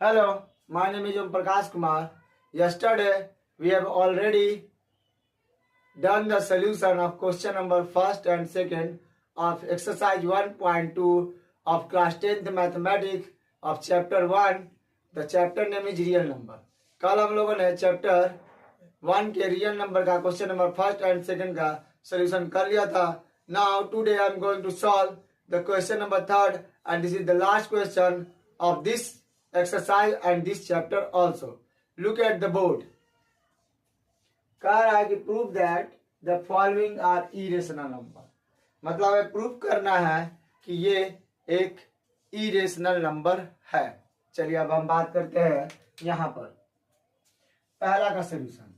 Hello, my name is Om Prakash Kumar. Yesterday, we have already done the solution of question number first and second of exercise 1.2 of class 10th mathematics of chapter 1. The chapter name is real number. कल हम लोगों ने chapter 1 के real number का question number first and second का solution कर लिया था. Now today I am going to solve the question number third and this is the last question of this exercise and this chapter also. Look at the board. कह रहा है कि prove that the following are irrational number. मतलब है prove करना है कि ये एक irrational नंबर है. चलिए अब हम बात करते हैं यहाँ पर पहला का सोल्यूशन.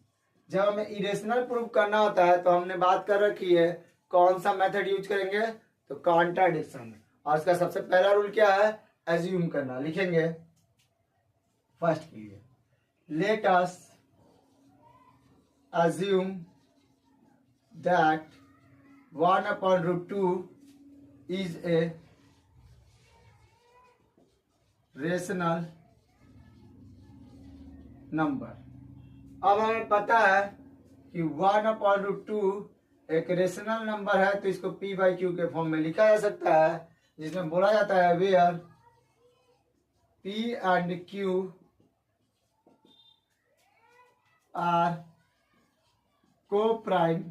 जब हमें irrational प्रूव करना होता है तो हमने बात कर रखी है कौन सा मेथड यूज करेंगे, तो कॉन्ट्राडिक्शन. और इसका सबसे पहला रूल क्या है, एज्यूम करना. लिखेंगे फर्स्ट के लिए, let us assume that 1/√2 is a rational number. अब हमें पता है कि 1/√2 एक रेशनल नंबर है, तो इसको p/q के फॉर्म में लिखा जा सकता है, जिसमें बोला जाता है where p and q are co-prime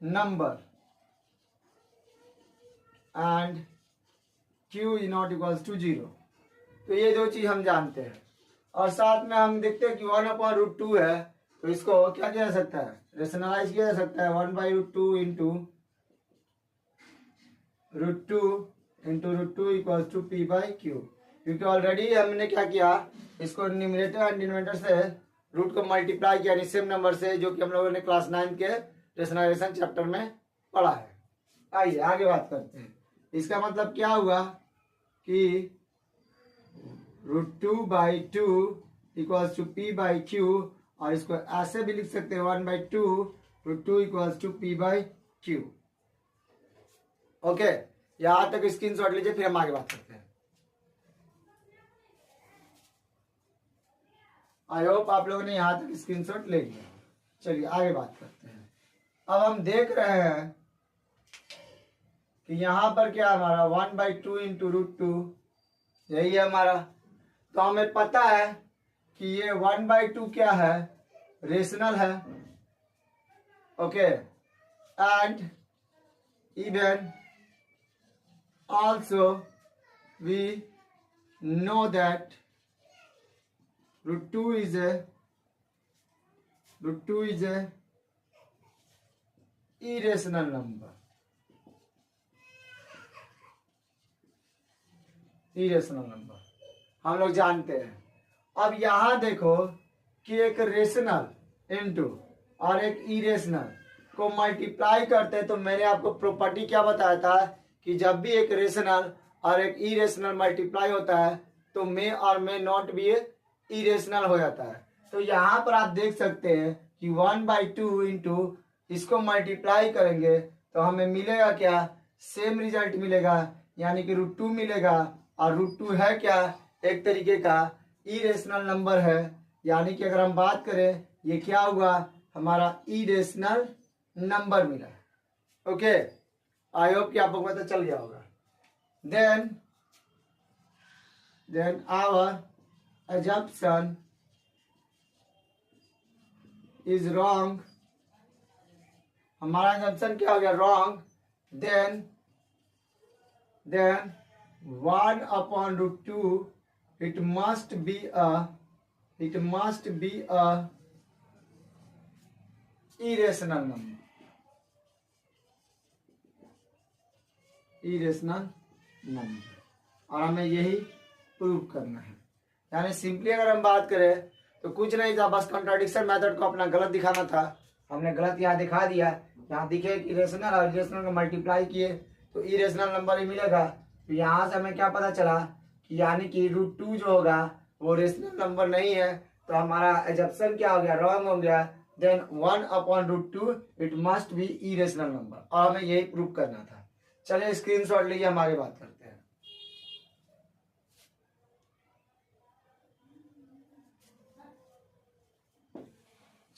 number and q is not equals to 0. तो ये दो चीज हम जानते हैं. और साथ में हम देखते हैं कि 1/√2 है, तो इसको क्या किया जा सकता है, रेशनलाइज किया जा सकता है. 1/√2 इंटू √2 इक्वल्स टू p/q. क्योंकि ऑलरेडी हमने क्या किया, इसको न्यूमरेटर एंड डिनोमिनेटर से रूट को मल्टीप्लाई किया सेम नंबर से, जो कि हम लोगों ने क्लास 9 के रेशनलाइजेशन चैप्टर में पढ़ा है. आइए आगे बात करते हैं. इसका मतलब क्या हुआ कि √2/2 इक्वल्स टू p/q, और इसको ऐसे भी लिख सकते हैं 1/2 √2 इक्वल्स टू p/q. ओके, यहां तक स्क्रीनशॉट लीजिए, फिर हम आगे बात करते हैं. आई होप आप लोगों ने यहां तक स्क्रीनशॉट ले लिया. चलिए आगे बात करते हैं. अब हम देख रहे हैं कि यहां पर क्या हमारा 1/2 इंटू √2 यही है हमारा. तो हमें पता है कि ये 1/2 क्या है, रेशनल है. Okay, and even also we know that √2 is a irrational number. हम लोग जानते हैं. अब यहां देखो कि एक रेशनल इनटू और एक इरेशनल को मल्टीप्लाई करते हैं, तो मैंने आपको प्रॉपर्टी क्या बताया था कि जब भी एक रेशनल और एक इरेशनल मल्टीप्लाई होता है तो मे और मे नॉट भी इरेशनल हो जाता है. तो यहां पर आप देख सकते हैं कि 1/2 इंटू इसको मल्टीप्लाई करेंगे तो हमें मिलेगा क्या, सेम रिजल्ट मिलेगा, यानी कि √2 मिलेगा. और √2 है क्या, एक तरीके का इरेशनल नंबर है. यानी कि अगर हम बात करें, ये क्या हुआ, हमारा इरेशनल नंबर मिला. ओके, आई होप कि आपको पता चल गया होगा. Then our assumption is wrong. हमारा assumption क्या हो गया, wrong. then 1/√2 it must be a irrational number. और हमें यही प्रूव करना है. यानी सिंपली अगर हम बात करें तो कुछ नहीं था, बस कॉन्ट्राडिक्शन मेथड को अपना गलत दिखाना था. हमने गलत यहाँ दिखा दिया. यहाँ दिखे कि रेशनल और इरेशनल को मल्टीप्लाई किए तो इरेशनल नंबर ही मिलेगा. तो यहाँ से हमें क्या पता चला कि यानी कि √2 जो होगा वो रेशनल नंबर नहीं है. तो हमारा एजप्शन क्या हो गया, रॉन्ग हो गया. Then 1/√2 it must be irrational number, और हमें यही प्रूव करना था. चलिए स्क्रीनशॉट लीजिए, हम आगे बात करते हैं.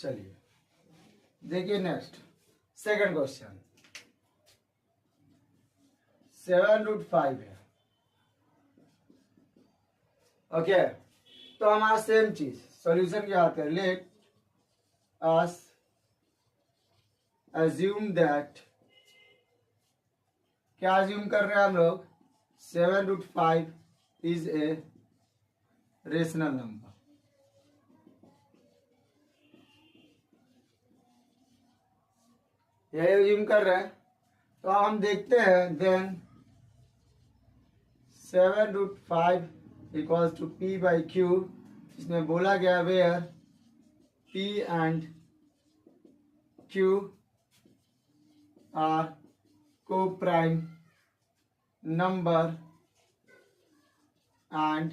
चलिए देखिए नेक्स्ट सेकंड क्वेश्चन 7√5 है। ओके तो हमारा सेम चीज सॉल्यूशन क्या आता है, लेट अस अज्यूम दैट, क्या अज्यूम कर रहे हैं हम लोग, 7√5 इज ए रेशनल नंबर। यही अज्यूम कर रहे हैं। तो अब हम देखते हैं then 7√5 equals to P by Q, इसमें बोला गया where P and Q are coprime number and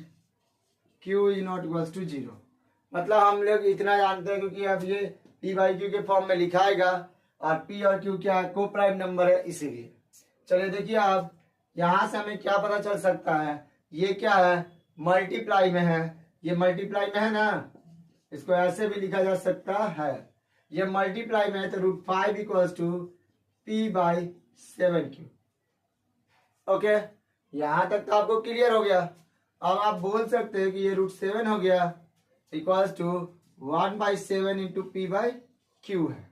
Q is not equals to 0। मतलब हम लोग इतना जानते हैं क्योंकि अब ये P बाई Q के फॉर्म में लिखाएगा और P और Q क्या है, को प्राइम नंबर है, इसीलिए। चलिए देखिए अब यहां से हमें क्या पता चल सकता है, ये क्या है, मल्टीप्लाई में है, ये मल्टीप्लाई में है ना, इसको ऐसे भी लिखा जा सकता है, ये मल्टीप्लाई में है तो √5 equals to P by 7Q। Okay यहां तक तो आपको क्लियर हो गया। अब आप बोल सकते हैं कि ये √7 हो गया equals to 1/7 into P by Q है,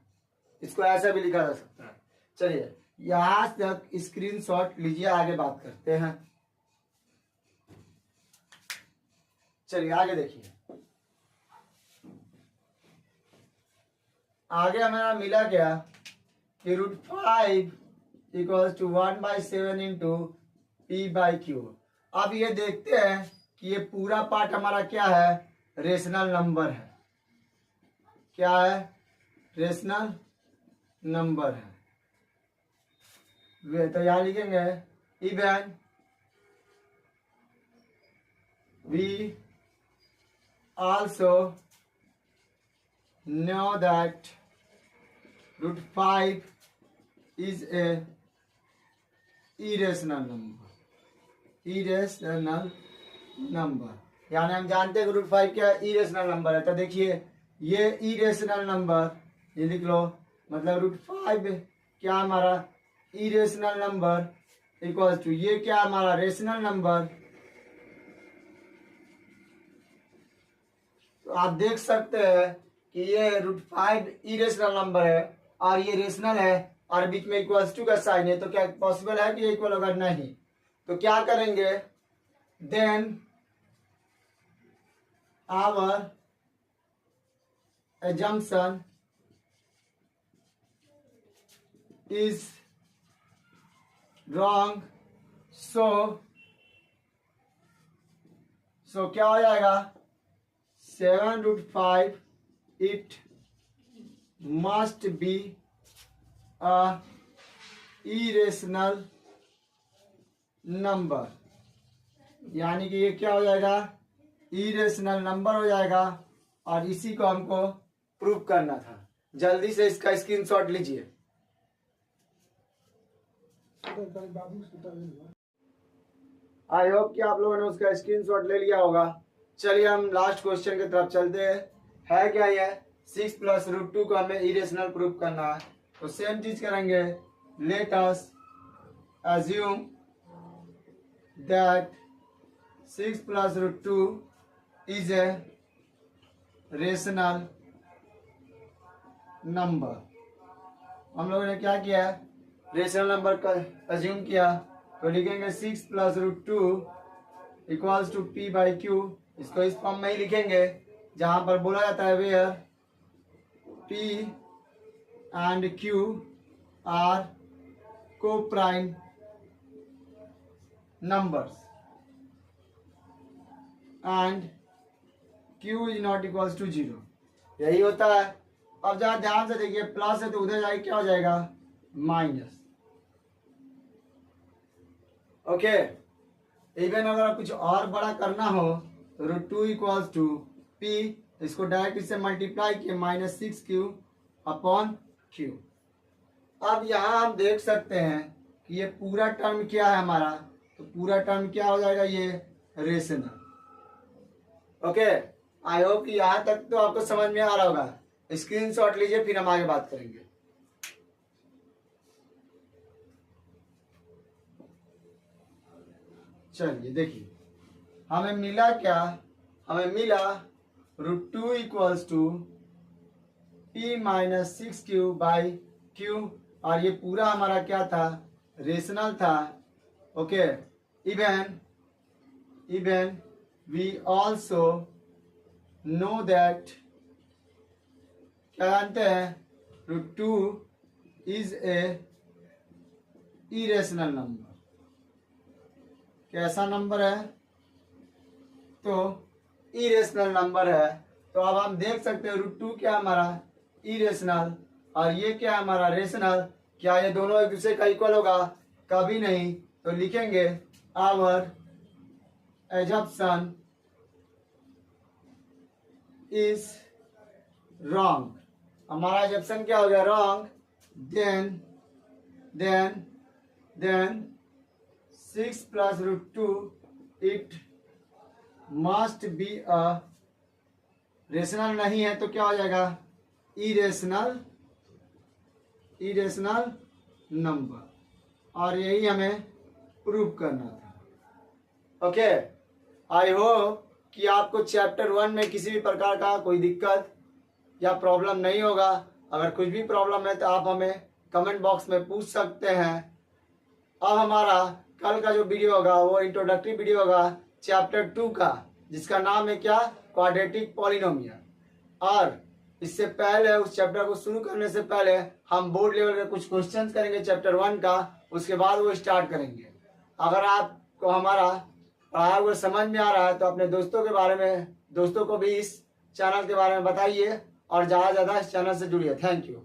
इसको ऐसा भी लिखा जा सकता है। चलिए यहां तक स्क्रीनशॉट लीजिए, आगे बात करते हैं। चलिए आगे देखिए, आगे हमारा मिला क्या कि √5 equals to 1/7 into P by Q। अब ये देखते हैं कि ये पूरा पार्ट हमारा क्या है, रेशनल नंबर है। क्या है, रेशनल नंबर है। वे तो यहां लिखेंगे even we also know that √5 is a irrational number, irrational number, यानी हम जानते हैं कि √5 क्या इरेशनल नंबर है। तो देखिए ये इरेशनल नंबर, ये लिख लो, मतलब √5 क्या हमारा इरेशनल नंबर इक्वल्स टू ये क्या हमारा रेशनल नंबर। तो आप देख सकते हैं कि ये √5 इरेशनल नंबर है और ये रेशनल है और बीच में इक्वल्स टू का साइन है, तो क्या पॉसिबल है कि ये इक्वल होगा, नहीं। तो क्या करेंगे, then our assumption is wrong, so क्या हो जाएगा, 7√5 it must be a irrational number, यानी कि ये क्या हो जाएगा, इरेशनल नंबर हो जाएगा और इसी को हमको प्रूव करना था। जल्दी से इसका स्क्रीनशॉट लीजिए। आई होप कि आप लोगों ने उसका स्क्रीनशॉट ले लिया होगा। चलिए हम लास्ट क्वेश्चन की तरफ चलते हैं। है क्या ये 6 + √2 को हमें इरेशनल प्रूव करना है, तो सेम चीज करेंगे। Late us assume that 6 + √2 is a rational number. हम लोगों ने क्या किया है, रेशनल नंबर का अज्यूम किया, तो लिखेंगे 6 + √2 equals to P by Q। इसको इस फॉर्म में ही लिखेंगे जहां पर बोला जाता है where P and Q are coprime numbers and Q is not equals to 0। यही होता है। अब जरा ध्यान से देखिए, प्लस है तो उधर जाके क्या हो जाएगा, माइनस। ओके इवन अगर कुछ और बड़ा करना हो तो √2 इक्वल्स टू P, इसको डायरेक्ट इससे मल्टीप्लाई किए -6Q अपॉन Q। अब यहाँ हम देख सकते हैं कि ये पूरा टर्म क्या है हमारा, तो पूरा टर्म क्या हो जाएगा, ये रेशनल। ओके आई होप कि यहाँ तक तो आपको समझ में आ रहा होगा। स्क्रीनशॉट लीजिए, फिर हम आगे बात करेंगे। चलिए देखिए, हमें मिला क्या, हमें मिला √2 equals to p minus 6q by q, और ये पूरा हमारा क्या था, रेशनल था। Okay, even we also know that, क्या जानते हैं, √2 इज ए इरेशनल नंबर। कैसा नंबर है, तो इरेशनल नंबर है। तो अब हम देख सकते हैं √2 क्या हमारा इरेशनल और ये क्या है हमारा रेशनल। क्या ये दोनों एक दूसरे का इक्वल होगा, कभी नहीं। तो लिखेंगे आवर एजम्पशन इज रॉन्ग, हमारा एजम्पशन क्या हो गया, wrong. Then 6 plus √2 it must be a rational, नहीं है तो क्या हो जाएगा, इरेशनल नंबर, और यही हमें प्रूव करना था। ओके, आई होप कि आपको चैप्टर 1 में किसी भी प्रकार का कोई दिक्कत या प्रॉब्लम नहीं होगा। अगर कुछ भी प्रॉब्लम है तो आप हमें कमेंट बॉक्स में पूछ सकते हैं। अब हमारा कल का जो वीडियो होगा वो इंट्रोडक्टरी वीडियो होगा चैप्टर 2 का, जिसका नाम है क्या, क्वाड्रेटिक पॉलिनोमियल। और इससे पहले, उस चैप्टर को शुरू करने से पहले हम बोर्ड लेवल के कुछ क्वेश्चंस करेंगे चैप्टर 1 का, उसके बाद वो स्टार्ट करेंगे। अगर आपको हमारा पढ़ाया हुआ समझ में आ रहा है तो अपने दोस्तों को भी इस चैनल के बारे में बताइए और ज़्यादा से ज़्यादा इस चैनल से जुड़िए। Thank you.